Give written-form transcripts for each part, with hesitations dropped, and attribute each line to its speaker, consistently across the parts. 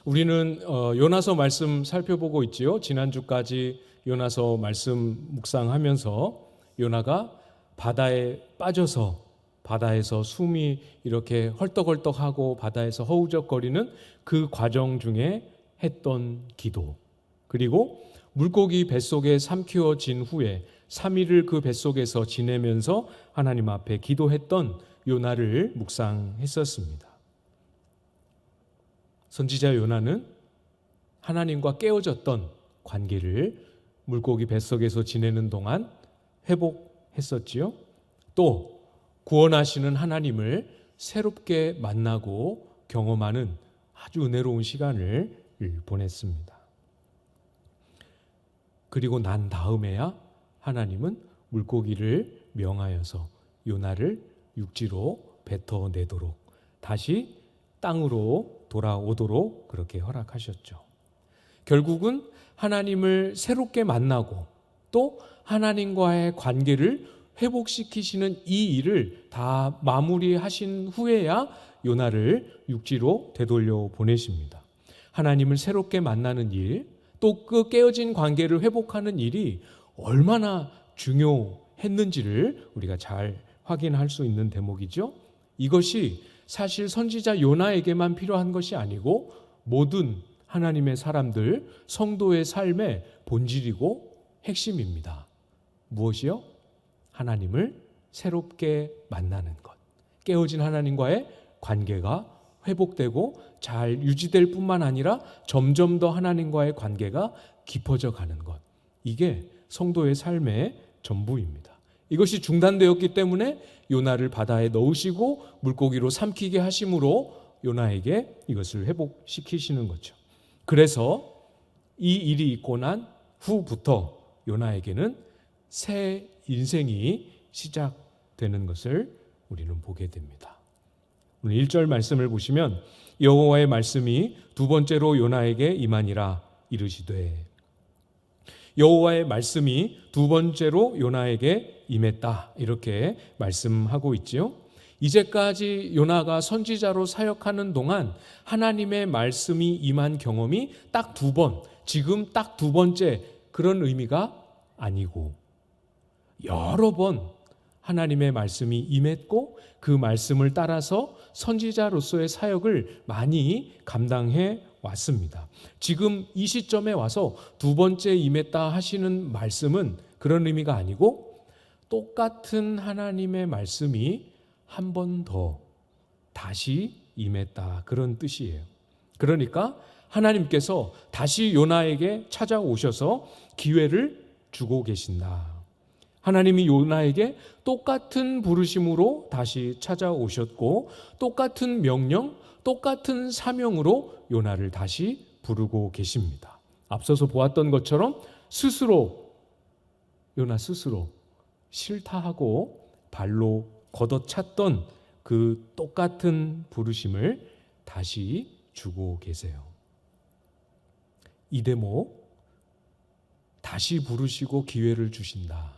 Speaker 1: 우리는 요나서 말씀 살펴보고 있지요. 지난주까지 요나서 말씀 묵상하면서 요나가 바다에 빠져서 바다에서 숨이 이렇게 헐떡헐떡하고 바다에서 허우적거리는 그 과정 중에 했던 기도, 그리고 물고기 뱃속에 삼키워진 후에 3일을 그 뱃속에서 지내면서 하나님 앞에 기도했던 요나를 묵상했었습니다. 선지자 요나는 하나님과 깨어졌던 관계를 물고기 뱃속에서 지내는 동안 회복했었지요. 또 구원하시는 하나님을 새롭게 만나고 경험하는 아주 은혜로운 시간을 보냈습니다. 그리고 난 다음에야 하나님은 물고기를 명하여서 요나를 육지로 뱉어내도록 다시 땅으로 돌아오도록 그렇게 허락하셨죠. 결국은 하나님을 새롭게 만나고 또 하나님과의 관계를 회복시키시는 이 일을 다 마무리하신 후에야 요나를 육지로 되돌려 보내십니다. 하나님을 새롭게 만나는 일, 또 그 깨어진 관계를 회복하는 일이 얼마나 중요했는지를 우리가 잘 확인할 수 있는 대목이죠. 이것이 사실 선지자 요나에게만 필요한 것이 아니고 모든 하나님의 사람들, 성도의 삶의 본질이고 핵심입니다. 무엇이요? 하나님을 새롭게 만나는 것. 깨어진 하나님과의 관계가 회복되고 잘 유지될 뿐만 아니라 점점 더 하나님과의 관계가 깊어져 가는 것. 이게 성도의 삶의 전부입니다. 이것이 중단되었기 때문에 요나를 바다에 넣으시고 물고기로 삼키게 하심으로 요나에게 이것을 회복시키시는 거죠. 그래서 이 일이 있고 난 후부터 요나에게는 새 인생이 시작되는 것을 우리는 보게 됩니다. 오늘 1절 말씀을 보시면 여호와의 말씀이 두 번째로 요나에게 임하니라 이르시되, 여호와의 말씀이 두 번째로 요나에게 임했다 이렇게 말씀하고 있지요. 이제까지 요나가 선지자로 사역하는 동안 하나님의 말씀이 임한 경험이 딱 두 번, 지금 딱 두 번째 그런 의미가 아니고 여러 번 하나님의 말씀이 임했고 그 말씀을 따라서 선지자로서의 사역을 많이 감당해 왔습니다. 지금 이 시점에 와서 두 번째 임했다 하시는 말씀은 그런 의미가 아니고 똑같은 하나님의 말씀이 한 번 더 다시 임했다 그런 뜻이에요. 그러니까 하나님께서 다시 요나에게 찾아오셔서 기회를 주고 계신다. 하나님이 요나에게 똑같은 부르심으로 다시 찾아오셨고 똑같은 명령, 똑같은 사명으로 요나를 다시 부르고 계십니다. 앞서서 보았던 것처럼 요나 스스로 싫다 하고 발로 걷어찼던 그 똑같은 부르심을 다시 주고 계세요. 이 대목 다시 부르시고 기회를 주신다.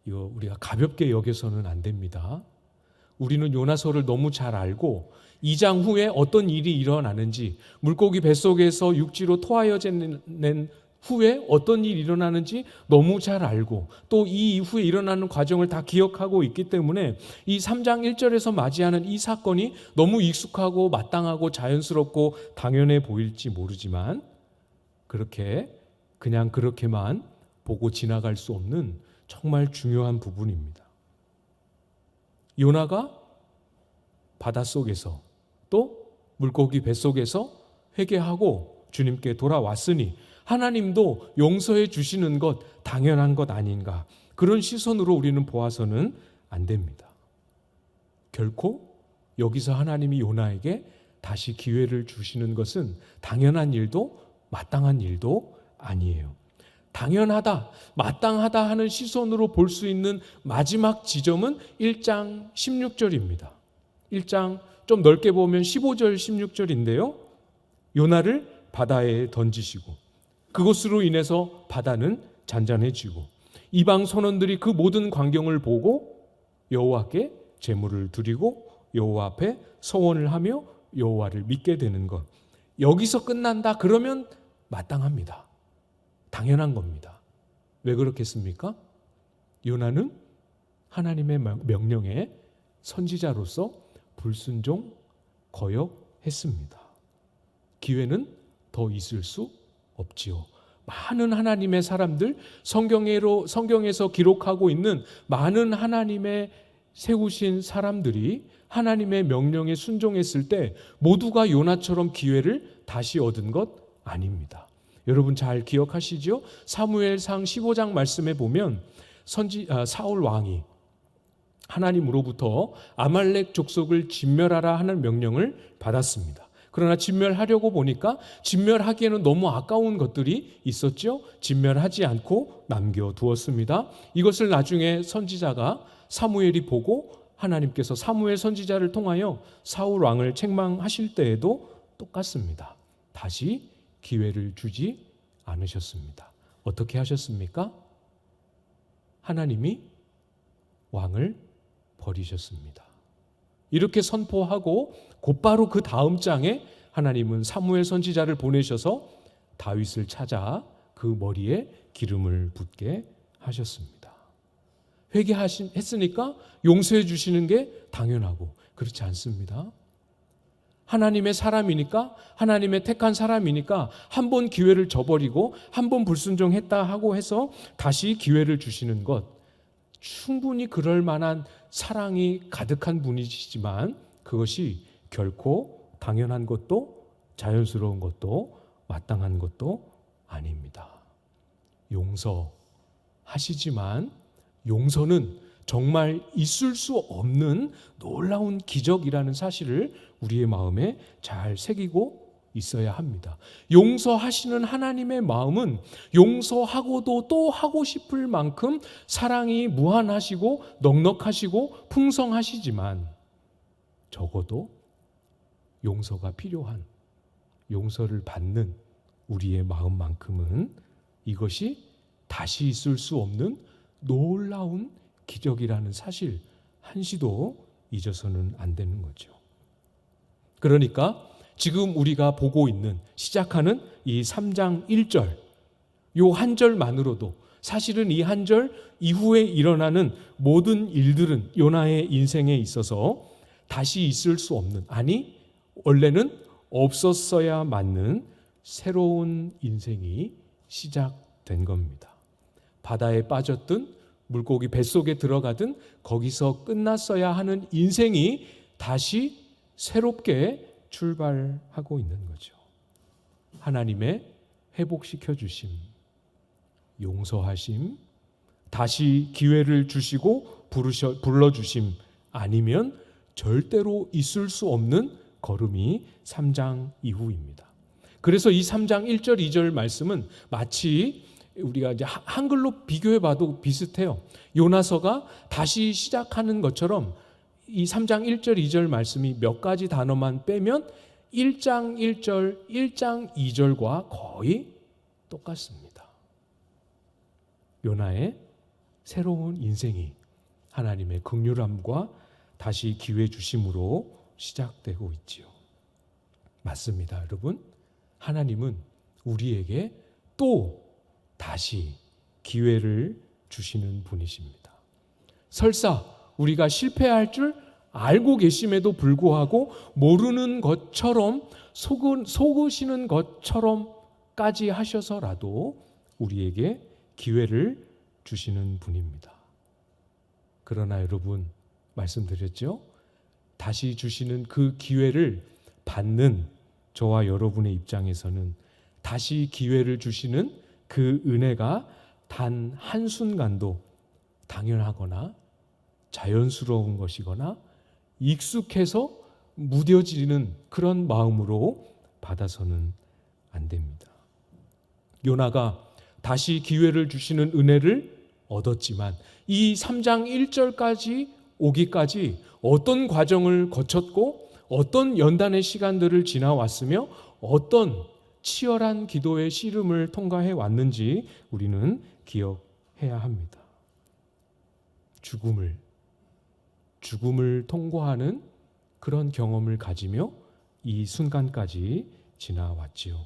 Speaker 1: 이거 우리가 가볍게 여겨서는 안 됩니다. 우리는 요나서를 너무 잘 알고 2장 후에 어떤 일이 일어나는지, 물고기 뱃속에서 육지로 토하여낸 후에 어떤 일이 일어나는지 너무 잘 알고 또 이 이후에 일어나는 과정을 다 기억하고 있기 때문에 이 3장 1절에서 맞이하는 이 사건이 너무 익숙하고 마땅하고 자연스럽고 당연해 보일지 모르지만 그냥 그렇게만 보고 지나갈 수 없는 정말 중요한 부분입니다. 요나가 바닷속에서 또 물고기 뱃속에서 회개하고 주님께 돌아왔으니 하나님도 용서해 주시는 것 당연한 것 아닌가, 그런 시선으로 우리는 보아서는 안 됩니다. 결코 여기서 하나님이 요나에게 다시 기회를 주시는 것은 당연한 일도 마땅한 일도 아니에요. 당연하다, 마땅하다 하는 시선으로 볼 수 있는 마지막 지점은 1장 16절입니다. 1장 좀 넓게 보면 15절 16절인데요. 요나를 바다에 던지시고 그것으로 인해서 바다는 잔잔해지고 이방 선원들이 그 모든 광경을 보고 여호와께 제물을 드리고 여호와 앞에 서원을 하며 여호와를 믿게 되는 것. 여기서 끝난다 그러면 마땅합니다. 당연한 겁니다. 왜 그렇겠습니까? 요나는 하나님의 명령에 선지자로서 불순종, 거역했습니다. 기회는 더 있을 수 없지요. 많은 하나님의 사람들, 성경에서 기록하고 있는 많은 하나님의 세우신 사람들이 하나님의 명령에 순종했을 때 모두가 요나처럼 기회를 다시 얻은 것 아닙니다. 여러분 잘 기억하시죠? 사무엘상 15장 말씀에 보면 사울 왕이 하나님으로부터 아말렉 족속을 진멸하라 하는 명령을 받았습니다. 그러나 진멸하려고 보니까 진멸하기에는 너무 아까운 것들이 있었죠. 진멸하지 않고 남겨두었습니다. 이것을 나중에 선지자가 사무엘이 보고 하나님께서 사무엘 선지자를 통하여 사울 왕을 책망하실 때에도 똑같습니다. 다시 기회를 주지 않으셨습니다. 어떻게 하셨습니까? 하나님이 왕을 버리셨습니다. 이렇게 선포하고 곧바로 그 다음 장에 하나님은 사무엘 선지자를 보내셔서 다윗을 찾아 그 머리에 기름을 붓게 하셨습니다. 회개했으니까 용서해 주시는 게 당연하고 그렇지 않습니다. 하나님의 사람이니까, 하나님의 택한 사람이니까 한 번 기회를 저버리고 한 번 불순종했다 하고 해서 다시 기회를 주시는 것, 충분히 그럴 만한 사랑이 가득한 분이시지만 그것이 결코 당연한 것도 자연스러운 것도 마땅한 것도 아닙니다. 용서하시지만 용서는 정말 있을 수 없는 놀라운 기적이라는 사실을 우리의 마음에 잘 새기고 있어야 합니다. 용서하시는 하나님의 마음은 용서하고도 또 하고 싶을 만큼 사랑이 무한하시고 넉넉하시고 풍성하시지만 적어도 용서가 필요한, 용서를 받는 우리의 마음만큼은 이것이 다시 있을 수 없는 놀라운 기적이라는 사실 한시도 잊어서는 안 되는 거죠. 그러니까 지금 우리가 보고 있는 시작하는 이 3장 1절, 요 한 절만으로도 사실은 이 한 절 이후에 일어나는 모든 일들은 요나의 인생에 있어서 다시 있을 수 없는, 아니 원래는 없었어야 맞는 새로운 인생이 시작된 겁니다. 바다에 빠졌든 물고기 뱃속에 들어가든 거기서 끝났어야 하는 인생이 다시 새롭게 출발하고 있는 거죠. 하나님의 회복시켜 주심, 용서하심, 다시 기회를 주시고 불러주심, 아니면 절대로 있을 수 없는 걸음이 3장 이후입니다. 그래서 이 3장 1절 2절 말씀은 마치 우리가 이제 한글로 비교해 봐도 비슷해요. 요나서가 다시 시작하는 것처럼 이 3장 1절 2절 말씀이 몇 가지 단어만 빼면 1장 1절, 1장 2절과 거의 똑같습니다. 요나의 새로운 인생이 하나님의 긍휼함과 다시 기회 주심으로 시작되고 있지요. 맞습니다, 여러분. 하나님은 우리에게 또 다시 기회를 주시는 분이십니다. 설사 우리가 실패할 줄 알고 계심에도 불구하고 모르는 것처럼 속으시는 것처럼까지 하셔서라도 우리에게 기회를 주시는 분입니다. 그러나 여러분, 말씀드렸죠? 다시 주시는 그 기회를 받는 저와 여러분의 입장에서는 다시 기회를 주시는 그 은혜가 단 한순간도 당연하거나 자연스러운 것이거나 익숙해서 무뎌지는 그런 마음으로 받아서는 안 됩니다. 요나가 다시 기회를 주시는 은혜를 얻었지만 이 3장 1절까지 오기까지 어떤 과정을 거쳤고 어떤 연단의 시간들을 지나왔으며 어떤 치열한 기도의 씨름을 통과해 왔는지 우리는 기억해야 합니다. 죽음을 통과하는 그런 경험을 가지며 이 순간까지 지나왔지요.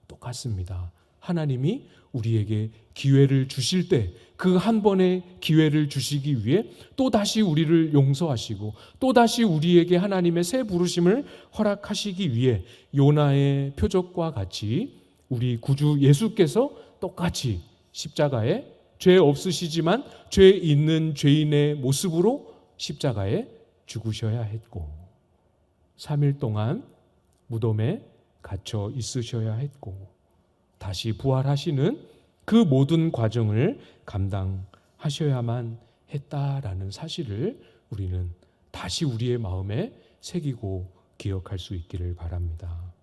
Speaker 1: 똑같습니다. 하나님이 우리에게 기회를 주실 때 그 한 번의 기회를 주시기 위해 또다시 우리를 용서하시고 또다시 우리에게 하나님의 새 부르심을 허락하시기 위해 요나의 표적과 같이 우리 구주 예수께서 똑같이 십자가에 죄 없으시지만 죄 있는 죄인의 모습으로 십자가에 죽으셔야 했고 3일 동안 무덤에 갇혀 있으셔야 했고 다시 부활하시는 그 모든 과정을 감당하셔야만 했다라는 사실을 우리는 다시 우리의 마음에 새기고 기억할 수 있기를 바랍니다.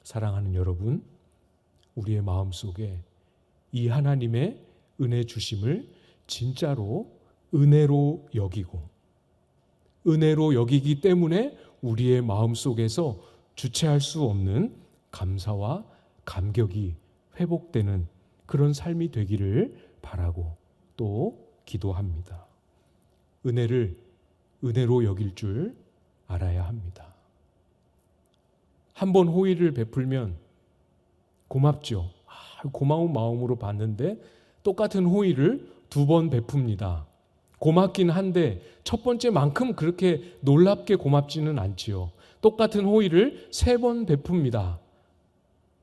Speaker 1: 사랑하는 여러분, 우리의 마음속에 이 하나님의 은혜 주심을 진짜로 은혜로 여기고 은혜로 여기기 때문에 우리의 마음속에서 주체할 수 없는 감사와 감격이 회복되는 그런 삶이 되기를 바라고 또 기도합니다. 은혜를 은혜로 여길 줄 알아야 합니다. 한 번 호의를 베풀면 고맙죠. 고마운 마음으로 받는데 똑같은 호의를 2번 베풉니다. 고맙긴 한데 첫 번째만큼 그렇게 놀랍게 고맙지는 않지요. 똑같은 호의를 3번 베풉니다.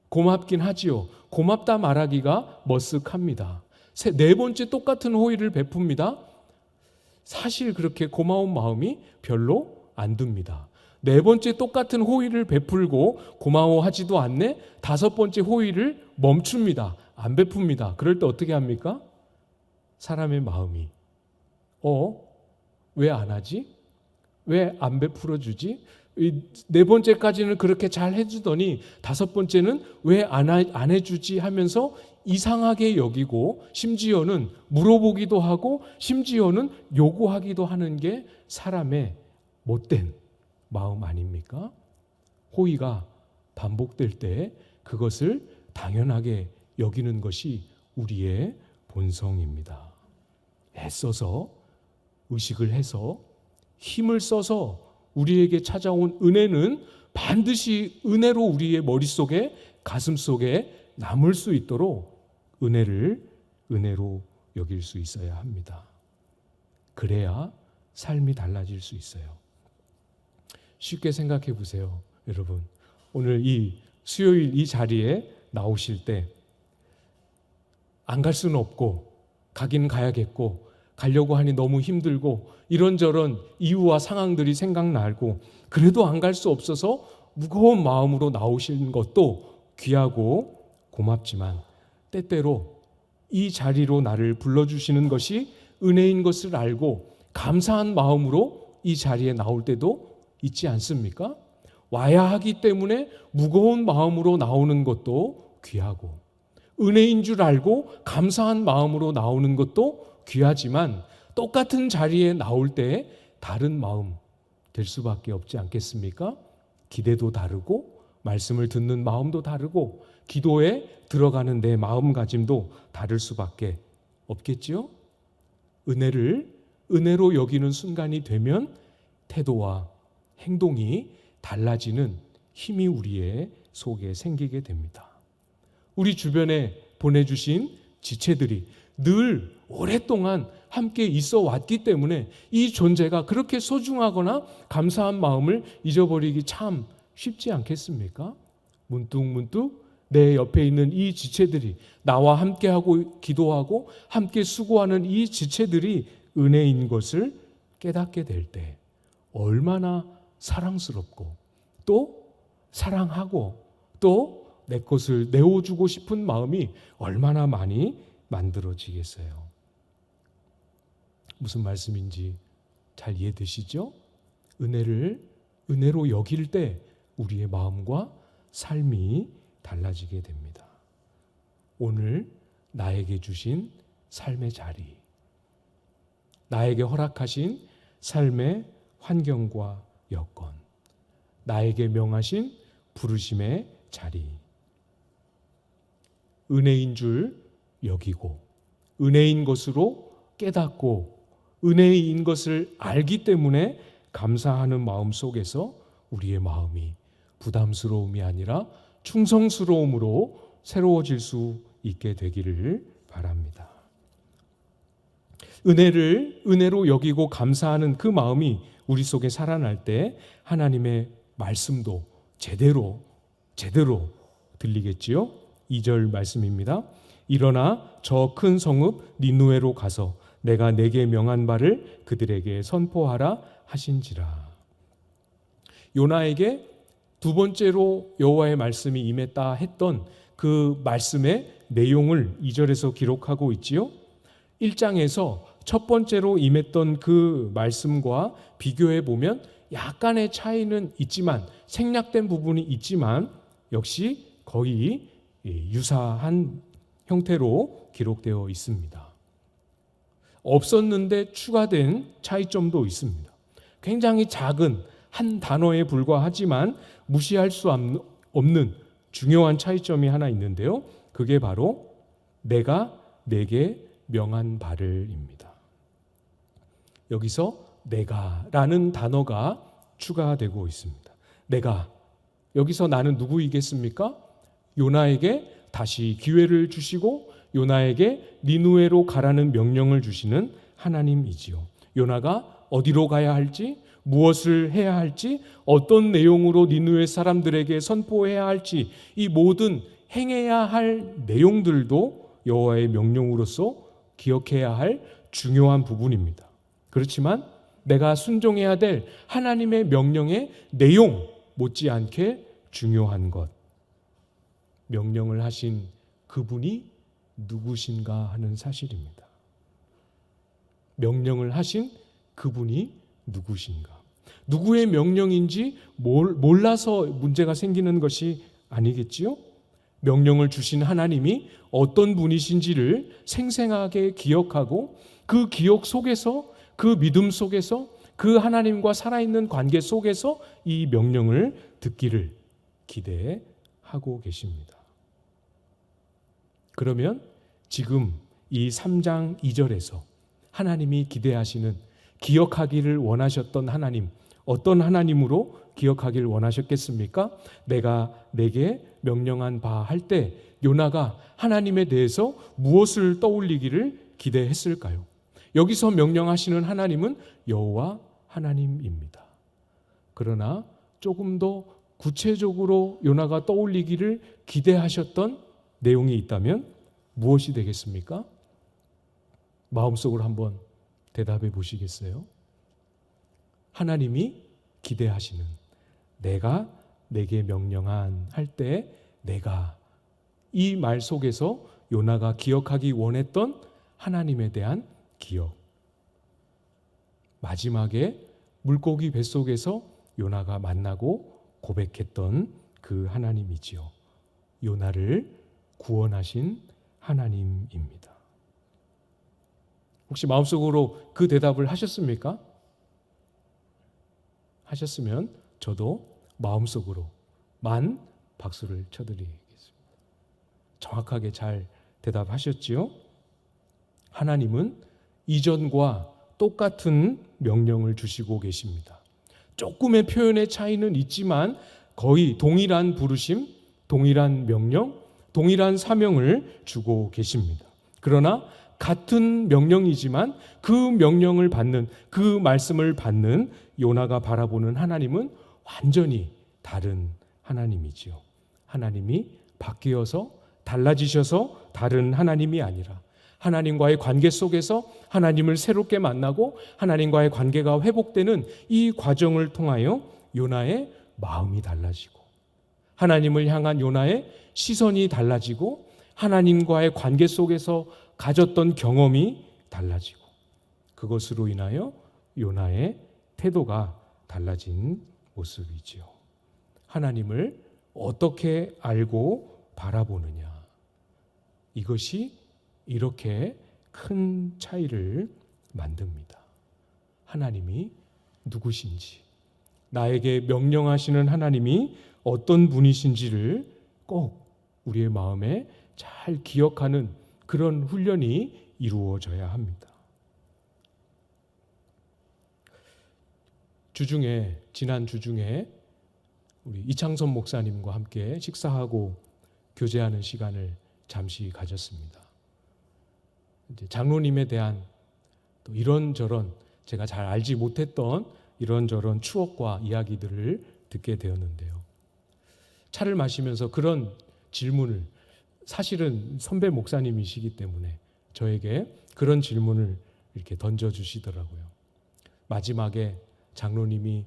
Speaker 1: 고맙긴 하지요. 고맙다 말하기가 머쓱합니다. 4번째 똑같은 호의를 베풉니다. 사실 그렇게 고마운 마음이 별로 안 듭니다. 4번째 똑같은 호의를 베풀고 고마워하지도 않네. 5번째 호의를 멈춥니다. 안 베풉니다. 그럴 때 어떻게 합니까? 사람의 마음이 왜 안 하지? 왜 안 베풀어 주지? 4번째까지는 그렇게 잘 해주더니 5번째는 왜 안 해주지 하면서 이상하게 여기고 심지어는 물어보기도 하고 심지어는 요구하기도 하는 게 사람의 못된 마음 아닙니까? 호의가 반복될 때 그것을 당연하게 여기는 것이 우리의 본성입니다. 애써서 의식을 해서 힘을 써서 우리에게 찾아온 은혜는 반드시 은혜로 우리의 머릿속에 가슴속에 남을 수 있도록 은혜를 은혜로 여길 수 있어야 합니다. 그래야 삶이 달라질 수 있어요. 쉽게 생각해 보세요. 여러분, 오늘 이 수요일 이 자리에 나오실 때 안 갈 수는 없고 가긴 가야겠고 가려고 하니 너무 힘들고 이런저런 이유와 상황들이 생각나고 그래도 안 갈 수 없어서 무거운 마음으로 나오신 것도 귀하고 고맙지만 때때로 이 자리로 나를 불러주시는 것이 은혜인 것을 알고 감사한 마음으로 이 자리에 나올 때도 있지 않습니까? 와야 하기 때문에 무거운 마음으로 나오는 것도 귀하고 은혜인 줄 알고 감사한 마음으로 나오는 것도 귀하지만 똑같은 자리에 나올 때 다른 마음 될 수밖에 없지 않겠습니까? 기대도 다르고 말씀을 듣는 마음도 다르고 기도에 들어가는 내 마음가짐도 다를 수밖에 없겠지요? 은혜를 은혜로 여기는 순간이 되면 태도와 행동이 달라지는 힘이 우리의 속에 생기게 됩니다. 우리 주변에 보내주신 지체들이 늘 오랫동안 함께 있어 왔기 때문에 이 존재가 그렇게 소중하거나 감사한 마음을 잊어버리기 참 쉽지 않겠습니까? 문득문득 내 옆에 있는 이 지체들이 나와 함께하고 기도하고 함께 수고하는 이 지체들이 은혜인 것을 깨닫게 될 때 얼마나 사랑스럽고 또 사랑하고 또 내 것을 내어주고 싶은 마음이 얼마나 많이 만들어지겠어요. 무슨 말씀인지 잘 이해되시죠? 은혜를 은혜로 여길 때 우리의 마음과 삶이 달라지게 됩니다. 오늘 나에게 주신 삶의 자리, 나에게 허락하신 삶의 환경과 여건, 나에게 명하신 부르심의 자리, 은혜인 줄 여기고 은혜인 것으로 깨닫고 은혜인 것을 알기 때문에 감사하는 마음 속에서 우리의 마음이 부담스러움이 아니라 충성스러움으로 새로워질 수 있게 되기를 바랍니다. 은혜로 여기고 감사하는 그 마음이 우리 속에 살아날 때 하나님의 말씀도 제대로 들리겠지요. 2절 말씀입니다. 일어나 저 큰 성읍 니느웨로 가서 내가 내게 명한 바를 그들에게 선포하라 하신지라. 요나에게 두 번째로 여호와의 말씀이 임했다 했던 그 말씀의 내용을 2절에서 기록하고 있지요. 1장에서 첫 번째로 임했던 그 말씀과 비교해 보면 약간의 차이는 있지만, 생략된 부분이 있지만 역시 거의 유사한 형태로 기록되어 있습니다. 없었는데 추가된 차이점도 있습니다. 굉장히 작은 한 단어에 불과하지만 무시할 수 없는 중요한 차이점이 하나 있는데요. 그게 바로 내가 내게 명한 바를입니다. 여기서 내가라는 단어가 추가되고 있습니다. 내가, 여기서 나는 누구이겠습니까? 요나에게 다시 기회를 주시고 요나에게 니느웨로 가라는 명령을 주시는 하나님이지요. 요나가 어디로 가야 할지, 무엇을 해야 할지, 어떤 내용으로 니느웨 사람들에게 선포해야 할지, 이 모든 행해야 할 내용들도 여호와의 명령으로서 기억해야 할 중요한 부분입니다. 그렇지만 내가 순종해야 될 하나님의 명령의 내용 못지않게 중요한 것, 명령을 하신 그분이 누구신가 하는 사실입니다. 명령을 하신 그분이 누구신가? 누구의 명령인지 몰라서 문제가 생기는 것이 아니겠지요? 명령을 주신 하나님이 어떤 분이신지를 생생하게 기억하고 그 기억 속에서, 그 믿음 속에서, 그 하나님과 살아있는 관계 속에서 이 명령을 듣기를 기대하고 계십니다. 그러면 지금 이 3장 2절에서 하나님이 기대하시는, 기억하기를 원하셨던 하나님, 어떤 하나님으로 기억하기를 원하셨겠습니까? 내가 내게 명령한 바 할 때 요나가 하나님에 대해서 무엇을 떠올리기를 기대했을까요? 여기서 명령하시는 하나님은 여호와 하나님입니다. 그러나 조금 더 구체적으로 요나가 떠올리기를 기대하셨던 내용이 있다면 무엇이 되겠습니까? 마음속으로 한번 대답해 보시겠어요? 하나님이 기대하시는, 내가 내게 명령한 할 때 내가, 이 말 속에서 요나가 기억하기 원했던 하나님에 대한 기억. 마지막에 물고기 뱃속에서 요나가 만나고 고백했던 그 하나님이지요. 요나를 구원하신 하나님입니다. 혹시 마음속으로 그 대답을 하셨습니까? 하셨으면 저도 마음속으로만 박수를 쳐드리겠습니다. 정확하게 잘 대답하셨지요? 하나님은 이전과 똑같은 명령을 주시고 계십니다. 조금의 표현의 차이는 있지만 거의 동일한 부르심, 동일한 명령, 동일한 사명을 주고 계십니다. 그러나 같은 명령이지만 그 명령을 받는, 그 말씀을 받는 요나가 바라보는 하나님은 완전히 다른 하나님이지요. 하나님이 바뀌어서 달라지셔서 다른 하나님이 아니라 하나님과의 관계 속에서 하나님을 새롭게 만나고 하나님과의 관계가 회복되는 이 과정을 통하여 요나의 마음이 달라지고 하나님을 향한 요나의 시선이 달라지고 하나님과의 관계 속에서 가졌던 경험이 달라지고 그것으로 인하여 요나의 태도가 달라진 모습이지요. 하나님을 어떻게 알고 바라보느냐, 이것이 이렇게 큰 차이를 만듭니다. 하나님이 누구신지, 나에게 명령하시는 하나님이 어떤 분이신지를 꼭 우리의 마음에 잘 기억하는 그런 훈련이 이루어져야 합니다. 지난 주중에 우리 이창선 목사님과 함께 식사하고 교제하는 시간을 잠시 가졌습니다. 이제 장로님에 대한 또 이런저런 제가 잘 알지 못했던 이런저런 추억과 이야기들을 듣게 되었는데요. 차를 마시면서 그런 질문을, 사실은 선배 목사님이시기 때문에 저에게 그런 질문을 이렇게 던져주시더라고요. 마지막에 장로님이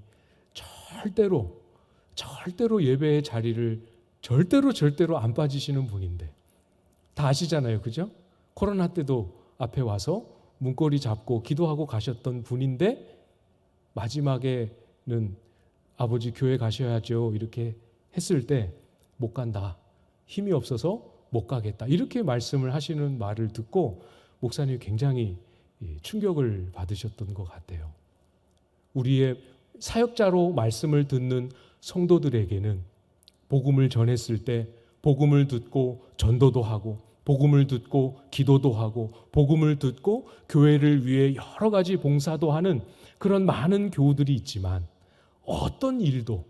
Speaker 1: 절대로 예배의 자리를 절대로 안 빠지시는 분인데, 다 아시잖아요, 그죠? 코로나 때도 앞에 와서 문고리 잡고 기도하고 가셨던 분인데, 마지막에는 아버지 교회 가셔야죠 이렇게 했을 때 못 간다, 힘이 없어서 못 가겠다, 이렇게 말씀을 하시는 말을 듣고 목사님이 굉장히 충격을 받으셨던 것 같아요. 우리의 사역자로 말씀을 듣는 성도들에게는 복음을 전했을 때 복음을 듣고 전도도 하고, 복음을 듣고 기도도 하고, 복음을 듣고 교회를 위해 여러 가지 봉사도 하는 그런 많은 교우들이 있지만, 어떤 일도,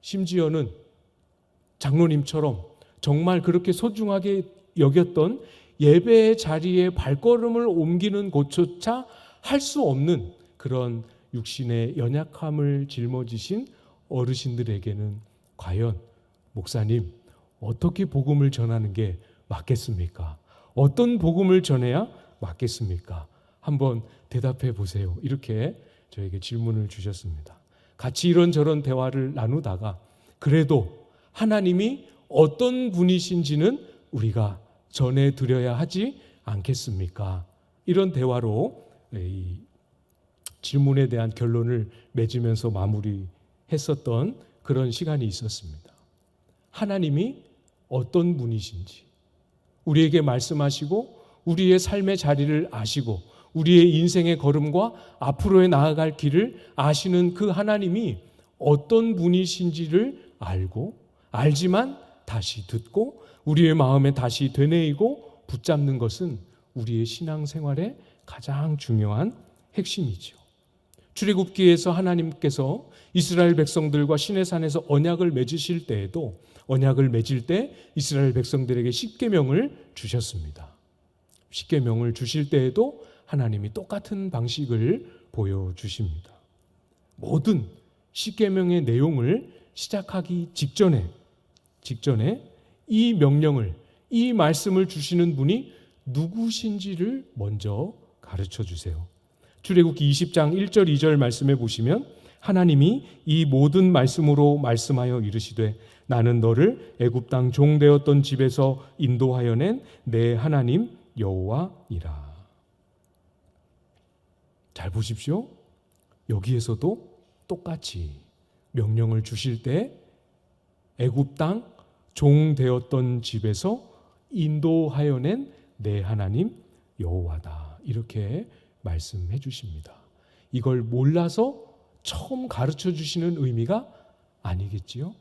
Speaker 1: 심지어는 장로님처럼 정말 그렇게 소중하게 여겼던 예배의 자리에 발걸음을 옮기는 곳조차 할 수 없는 그런 육신의 연약함을 짊어지신 어르신들에게는 과연 목사님, 어떻게 복음을 전하는 게 맞겠습니까? 어떤 복음을 전해야 맞겠습니까? 한번 대답해 보세요. 이렇게 저에게 질문을 주셨습니다. 같이 이런저런 대화를 나누다가 그래도 하나님이 어떤 분이신지는 우리가 전해드려야 하지 않겠습니까? 이런 대화로 이 질문에 대한 결론을 맺으면서 마무리했었던 그런 시간이 있었습니다. 하나님이 어떤 분이신지 우리에게 말씀하시고, 우리의 삶의 자리를 아시고, 우리의 인생의 걸음과 앞으로의 나아갈 길을 아시는 그 하나님이 어떤 분이신지를 알지만 다시 듣고 우리의 마음에 다시 되뇌이고 붙잡는 것은 우리의 신앙생활의 가장 중요한 핵심이죠. 출애굽기에서 하나님께서 이스라엘 백성들과 시내산에서 언약을 맺으실 때에도, 언약을 맺을 때 이스라엘 백성들에게 십계명을 주셨습니다. 십계명을 주실 때에도 하나님이 똑같은 방식을 보여주십니다. 모든 십계명의 내용을 시작하기 직전에 이 명령을, 이 말씀을 주시는 분이 누구신지를 먼저 가르쳐 주세요. 출애굽기 20장 1절 2절 말씀에 보시면 하나님이 이 모든 말씀으로 말씀하여 이르시되 나는 너를 애굽 땅 종되었던 집에서 인도하여 낸 내 하나님 여호와니라. 잘 보십시오. 여기에서도 똑같이 명령을 주실 때 애굽 땅 종되었던 집에서 인도하여 낸 내 하나님 여호와다, 이렇게 말씀해 주십니다. 이걸 몰라서 처음 가르쳐 주시는 의미가 아니겠지요?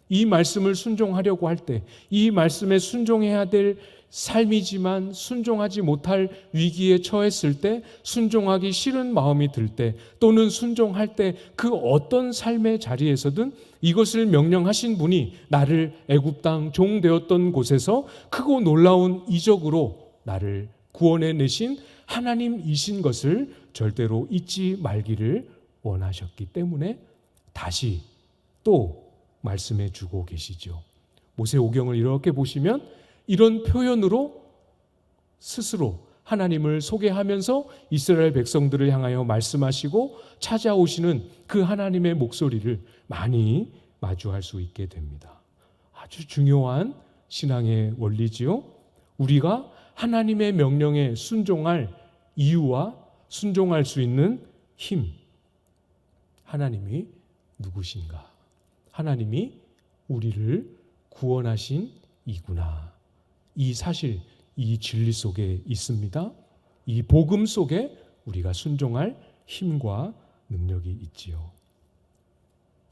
Speaker 1: 이 말씀을 순종하려고 할 때, 이 말씀에 순종해야 될 삶이지만 순종하지 못할 위기에 처했을 때, 순종하기 싫은 마음이 들 때, 또는 순종할 때 그 어떤 삶의 자리에서든 이것을 명령하신 분이 나를 애굽 땅 종 되었던 곳에서 크고 놀라운 이적으로 나를 구원해 내신 하나님이신 것을 절대로 잊지 말기를 원하셨기 때문에 다시 또 말씀해 주고 계시죠. 모세오경을 이렇게 보시면 이런 표현으로 스스로 하나님을 소개하면서 이스라엘 백성들을 향하여 말씀하시고 찾아오시는 그 하나님의 목소리를 많이 마주할 수 있게 됩니다. 아주 중요한 신앙의 원리지요. 우리가 하나님의 명령에 순종할 이유와 순종할 수 있는 힘, 하나님이 누구신가? 하나님이 우리를 구원하신 이구나. 이 사실, 이 진리 속에 있습니다. 이 복음 속에 우리가 순종할 힘과 능력이 있지요.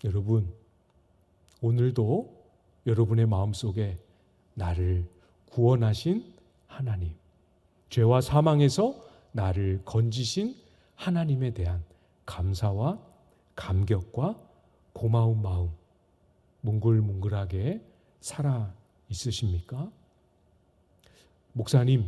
Speaker 1: 여러분, 오늘도 여러분의 마음속에 나를 구원하신 하나님, 죄와 사망에서 나를 건지신 하나님에 대한 감사와 감격과 고마운 마음, 몽글몽글하게 살아 있으십니까? 목사님,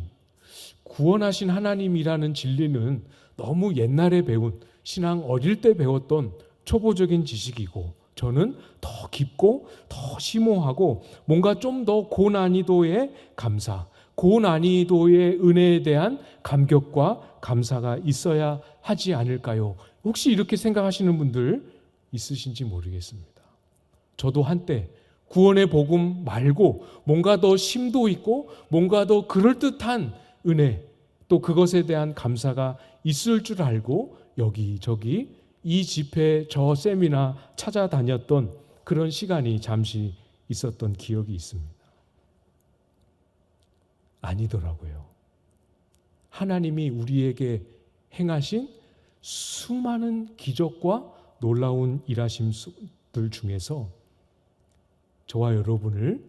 Speaker 1: 구원하신 하나님이라는 진리는 너무 옛날에 배운, 신앙 어릴 때 배웠던 초보적인 지식이고, 저는 더 깊고 더 심오하고 뭔가 좀 더 고난이도의 감사, 고난이도의 은혜에 대한 감격과 감사가 있어야 하지 않을까요? 혹시 이렇게 생각하시는 분들 있으신지 모르겠습니다. 저도 한때 구원의 복음 말고 뭔가 더 심도 있고 뭔가 더 그럴듯한 은혜, 또 그것에 대한 감사가 있을 줄 알고 여기저기 이 집회 저 세미나 찾아다녔던 그런 시간이 잠시 있었던 기억이 있습니다. 아니더라고요. 하나님이 우리에게 행하신 수많은 기적과 놀라운 일하심들 중에서 저와 여러분을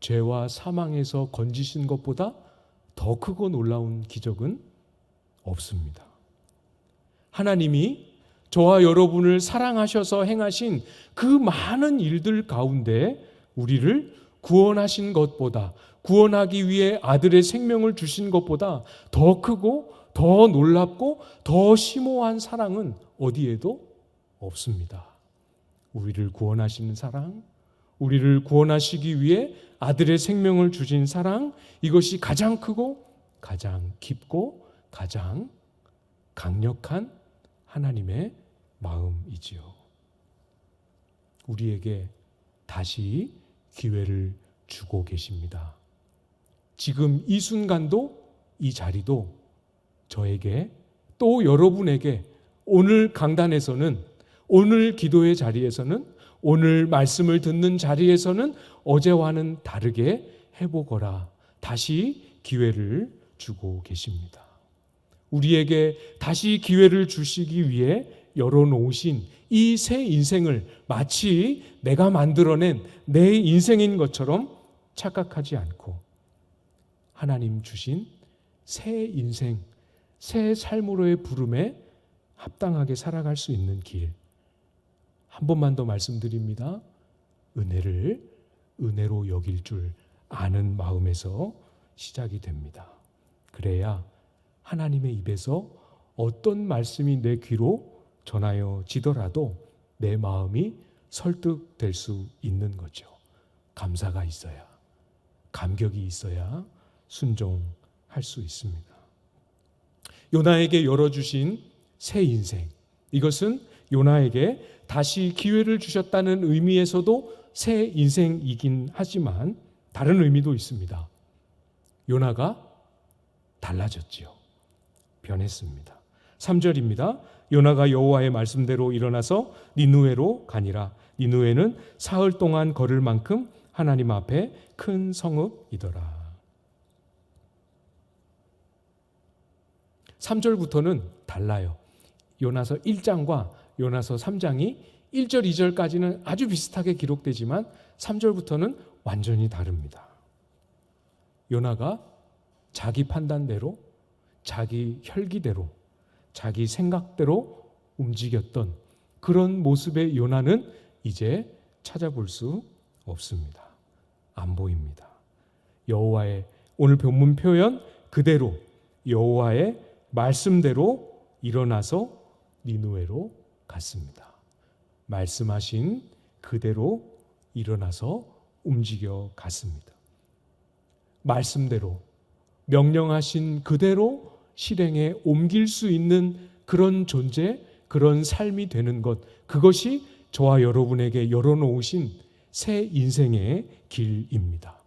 Speaker 1: 죄와 사망에서 건지신 것보다 더 크고 놀라운 기적은 없습니다. 하나님이 저와 여러분을 사랑하셔서 행하신 그 많은 일들 가운데 우리를 구원하신 것보다, 구원하기 위해 아들의 생명을 주신 것보다 더 크고 더 놀랍고 더 심오한 사랑은 어디에도 없습니다. 우리를 구원하시는 사랑, 우리를 구원하시기 위해 아들의 생명을 주신 사랑, 이것이 가장 크고 가장 깊고 가장 강력한 하나님의 마음이지요. 우리에게 다시 기회를 주고 계십니다. 지금 이 순간도, 이 자리도 저에게, 또 여러분에게 오늘 강단에서는, 오늘 기도의 자리에서는, 오늘 말씀을 듣는 자리에서는 어제와는 다르게 해보거라, 다시 기회를 주고 계십니다. 우리에게 다시 기회를 주시기 위해 열어놓으신 이 새 인생을 마치 내가 만들어낸 내 인생인 것처럼 착각하지 않고 하나님 주신 새 인생, 새 삶으로의 부름에 합당하게 살아갈 수 있는 길, 한 번만 더 말씀드립니다. 은혜를 은혜로 여길 줄 아는 마음에서 시작이 됩니다. 그래야 하나님의 입에서 어떤 말씀이 내 귀로 전하여 지더라도 내 마음이 설득될 수 있는 거죠. 감사가 있어야, 감격이 있어야 순종할 수 있습니다. 요나에게 열어주신 새 인생, 이것은 요나에게 다시 기회를 주셨다는 의미에서도 새 인생이긴 하지만 다른 의미도 있습니다. 요나가 달라졌지요. 변했습니다. 3절입니다. 요나가 여호와의 말씀대로 일어나서 니느웨로 가니라. 니느웨는 사흘 동안 걸을 만큼 하나님 앞에 큰 성읍이더라. 3절부터는 달라요. 요나서 1장과 요나서 3장이 1절, 2절까지는 아주 비슷하게 기록되지만 3절부터는 완전히 다릅니다. 요나가 자기 판단대로, 자기 혈기대로, 자기 생각대로 움직였던 그런 모습의 요나는 이제 찾아볼 수 없습니다. 안 보입니다. 여호와의, 오늘 본문 표현 그대로 여호와의 말씀대로 일어나서 니느웨로 갔습니다. 말씀하신 그대로 일어나서 움직여 갔습니다. 말씀대로, 명령하신 그대로 실행에 옮길 수 있는 그런 존재, 그런 삶이 되는 것, 그것이 저와 여러분에게 열어놓으신 새 인생의 길입니다.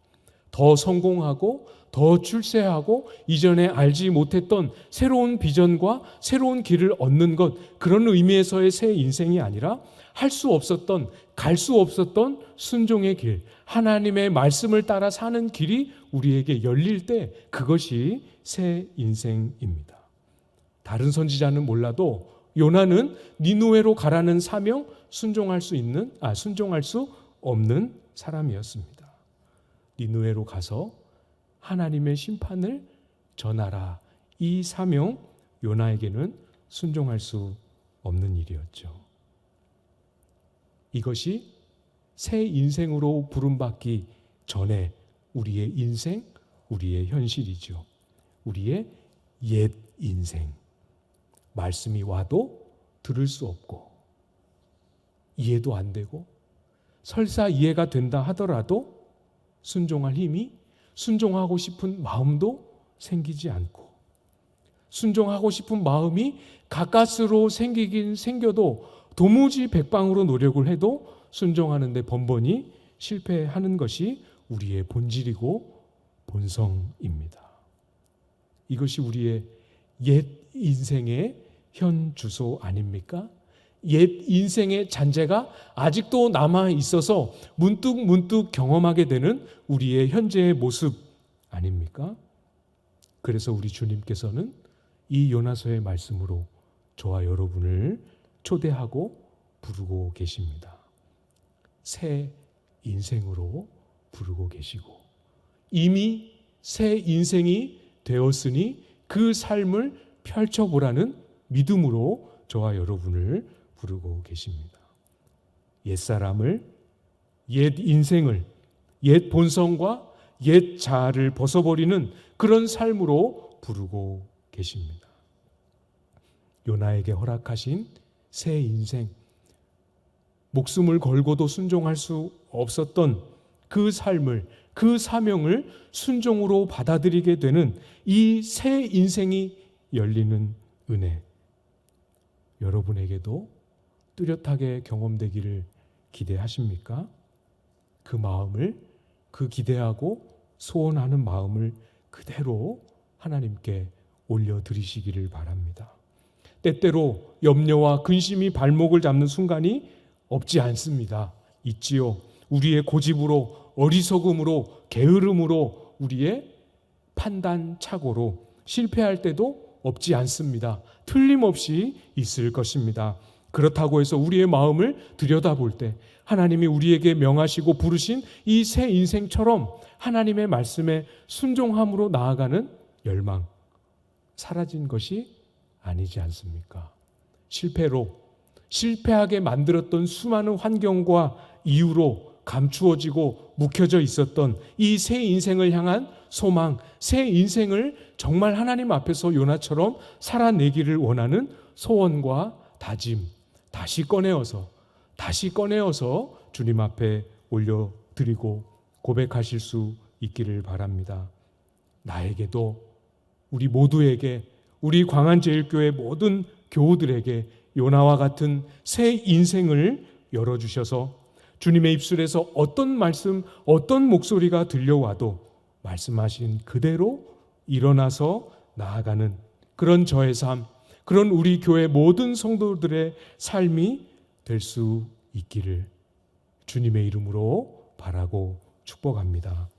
Speaker 1: 더 성공하고 더 출세하고 이전에 알지 못했던 새로운 비전과 새로운 길을 얻는 것, 그런 의미에서의 새 인생이 아니라 할 수 없었던, 갈 수 없었던 순종의 길, 하나님의 말씀을 따라 사는 길이 우리에게 열릴 때 그것이 새 인생입니다. 다른 선지자는 몰라도 요나는 니느웨로 가라는 사명 순종할 수 없는 사람이었습니다. 니느웨로 가서 하나님의 심판을 전하라. 이 사명, 요나에게는 순종할 수 없는 일이었죠. 이것이 새 인생으로 부름받기 전에 우리의 인생, 우리의 현실이죠. 우리의 옛 인생. 말씀이 와도 들을 수 없고 이해도 안 되고 설사 이해가 된다 하더라도 순종할 힘이, 순종하고 싶은 마음도 생기지 않고, 순종하고 싶은 마음이 가까스로 생기긴 생겨도 도무지 백방으로 노력을 해도 순종하는 데 번번이 실패하는 것이 우리의 본질이고 본성입니다. 이것이 우리의 옛 인생의 현 주소 아닙니까? 옛 인생의 잔재가 아직도 남아 있어서 문득 경험하게 되는 우리의 현재의 모습 아닙니까? 그래서 우리 주님께서는 이 요나서의 말씀으로 저와 여러분을 초대하고 부르고 계십니다. 새 인생으로 부르고 계시고 이미 새 인생이 되었으니 그 삶을 펼쳐보라는 믿음으로 저와 여러분을 부르고 계십니다. 옛사람을, 옛 인생을, 옛 본성과 옛 자아를 벗어버리는 그런 삶으로 부르고 계십니다. 요나에게 허락하신 새 인생, 목숨을 걸고도 순종할 수 없었던 그 삶을, 그 사명을 순종으로 받아들이게 되는 이 새 인생이 열리는 은혜, 여러분에게도 뚜렷하게 경험되기를 기대하십니까? 그 마음을, 그 기대하고 소원하는 마음을 그대로 하나님께 올려드리시기를 바랍니다. 때때로 염려와 근심이 발목을 잡는 순간이 없지 않습니다. 있지요. 우리의 고집으로, 어리석음으로, 게으름으로, 우리의 판단 착오로 실패할 때도 없지 않습니다. 틀림없이 있을 것입니다. 그렇다고 해서 우리의 마음을 들여다볼 때 하나님이 우리에게 명하시고 부르신 이 새 인생처럼 하나님의 말씀에 순종함으로 나아가는 열망, 사라진 것이 아니지 않습니까? 실패하게 만들었던 수많은 환경과 이유로 감추어지고 묵혀져 있었던 이 새 인생을 향한 소망, 새 인생을 정말 하나님 앞에서 요나처럼 살아내기를 원하는 소원과 다짐, 다시 꺼내어서 주님 앞에 올려드리고 고백하실 수 있기를 바랍니다. 나에게도, 우리 모두에게, 우리 광안제일교회 모든 교우들에게 요나와 같은 새 인생을 열어주셔서 주님의 입술에서 어떤 말씀, 어떤 목소리가 들려와도 말씀하신 그대로 일어나서 나아가는 그런 저의 삶, 그런 우리 교회 모든 성도들의 삶이 될 수 있기를 주님의 이름으로 바라고 축복합니다.